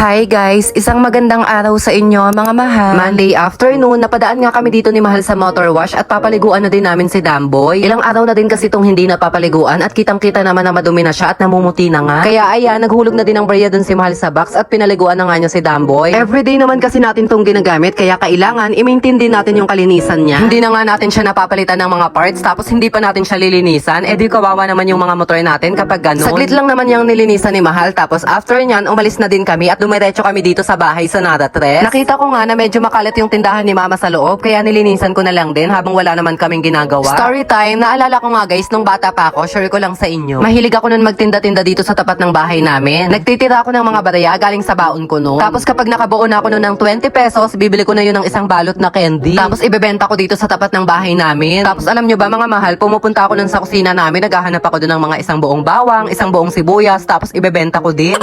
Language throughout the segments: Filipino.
Hi guys, isang magandang araw sa inyo mga mahal. Monday afternoon, napadaan nga kami dito ni Mahal sa motor wash at papaliguan na din namin si Damboy. Ilang araw na din kasi itong hindi napapaliguan at kitang-kita naman na madumi na siya at namumuti na nga. Kaya ayan, naghulog na din ng barya dun si Mahal sa box at pinaliguan na nga niya si Damboy. Everyday naman kasi natin tong ginagamit kaya kailangan i-maintain din natin yung kalinisan niya. Hindi na nga natin siya napapalitan ng mga parts tapos hindi pa natin siya lilinisan. Eh di kawawa naman yung mga motor natin kapag ganun. Saglit lang naman yung nilinisan ni Mahal tapos after nyan umalis na din kami at dumiretso kami dito sa bahay sa Naratres. Nakita ko nga na medyo makalat yung tindahan ni Mama sa loob kaya nilinisan ko na lang din habang wala naman kaming ginagawa. Story time, naalala ko nga guys nung bata pa ako, share ko lang sa inyo. Mahilig ako nun magtinda-tinda dito sa tapat ng bahay namin. Nagtitira ako ng mga barya galing sa baon ko noon. Tapos kapag nakabuo na ako noon ng 20 pesos, bibili ko na yun ng isang balot na candy. Tapos ibebenta ko dito sa tapat ng bahay namin. Tapos alam nyo ba mga mahal, pumupunta ako nun sa kusina namin, naghahanap ako dun ng mga isang buong bawang, isang buong sibuyas, tapos ibebenta ko din.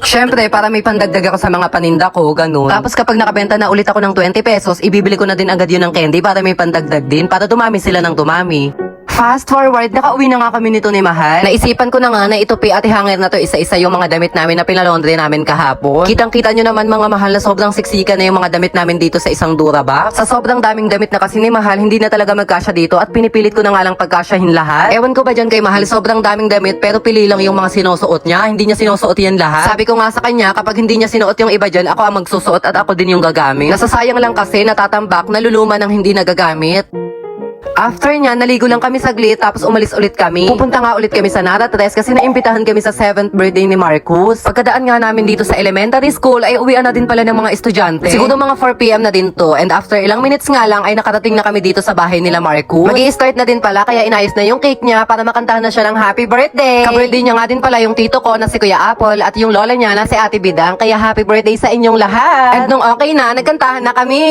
Syempre, para may pandagdag ako sa mga paninda ko, ganun. Tapos kapag nakabenta na ulit ako ng 20 pesos, ibibili ko na din agad yun ng candy para may pandagdag din, para dumami sila ng dumami. Fast forward, nakauwi na nga kami nito ni Mahal. Naisipan ko na nga na itupi at ihanger na to isa-isa yung mga damit namin na pinalondre namin kahapon. Kitang-kita nyo naman mga mahal na sobrang siksika na yung mga damit namin dito sa isang Durabox. Sa sobrang daming damit na kasi ni Mahal, hindi na talaga magkasya dito at pinipilit ko na nga lang pagkasyahin lahat. Ewan ko ba dyan kay Mahal, sobrang daming damit pero pili lang yung mga sinusuot niya. Hindi niya sinusuot yan lahat. Sabi ko nga sa kanya, kapag hindi niya sinuot yung iba dyan, ako ang magsusuot at ako din yung gagamit. Nasasayang lang kasi natatambak, naluluma ng hindi nagagamit. After niya, naligo lang kami saglit tapos umalis ulit kami. Pupunta nga ulit kami sa Naratres kasi naimbitahan kami sa 7th birthday ni Marcus. Pagkadaan nga namin dito sa elementary school ay uwian na din pala ng mga estudyante. Siguro mga 4 PM na din to and after ilang minutes nga lang ay nakarating na kami dito sa bahay nila Marcus. Mag-i-start na din pala kaya inayos na yung cake niya para makantahan na siya ng happy birthday. Ka-birthday niya nga din pala yung tito ko na si Kuya Apple at yung lola niya na si Ate Bidang kaya happy birthday sa inyong lahat. And nung okay na, nagkantahan na kami.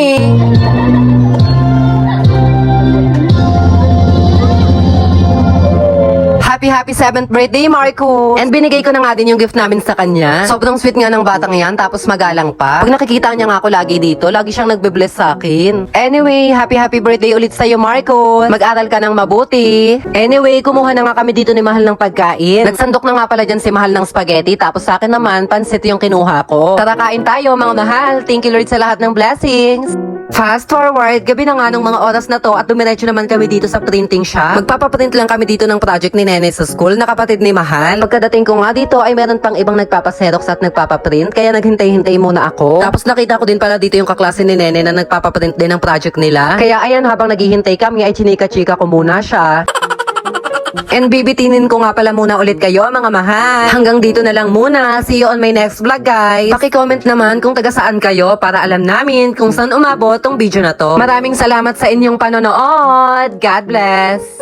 Happy 7th birthday, Marco! And binigay ko na nga din yung gift namin sa kanya. Sobrang sweet nga ng batang yan, tapos magalang pa. Pag nakikita niya nga ako lagi dito, lagi siyang nagbe-bless sa akin. Anyway, happy birthday ulit sa'yo, Marco! Mag-aral ka ng mabuti. Anyway, kumuha na nga kami dito ni Mahal ng pagkain. Nagsandok na nga pala dyan si Mahal ng spaghetti, tapos sa akin naman, pansit yung kinuha ko. Tara kain tayo, mga mahal. Thank you Lord sa lahat ng blessings. Fast forward, gabi na nga nung mga oras na to at dumiretso naman kami dito sa printing shop. Magpapaprint lang kami dito ng project ni Nene sa school na kapatid ni Mahal. Pagkadating ko nga dito ay meron pang ibang nagpapaserox at nagpapaprint kaya naghintay-hintay muna ako. Tapos nakita ko din pala dito yung kaklase ni Nene na nagpapaprint din ng project nila. Kaya ayan, habang naghihintay kami ay chinika-chika ko muna siya. And bibitinin ko nga pala muna ulit kayo mga mahal. Hanggang dito na lang muna. See you on my next vlog guys. Paki-comment naman kung taga saan kayo para alam namin kung saan umabot tong video na to. Maraming salamat sa inyong panonood. God bless.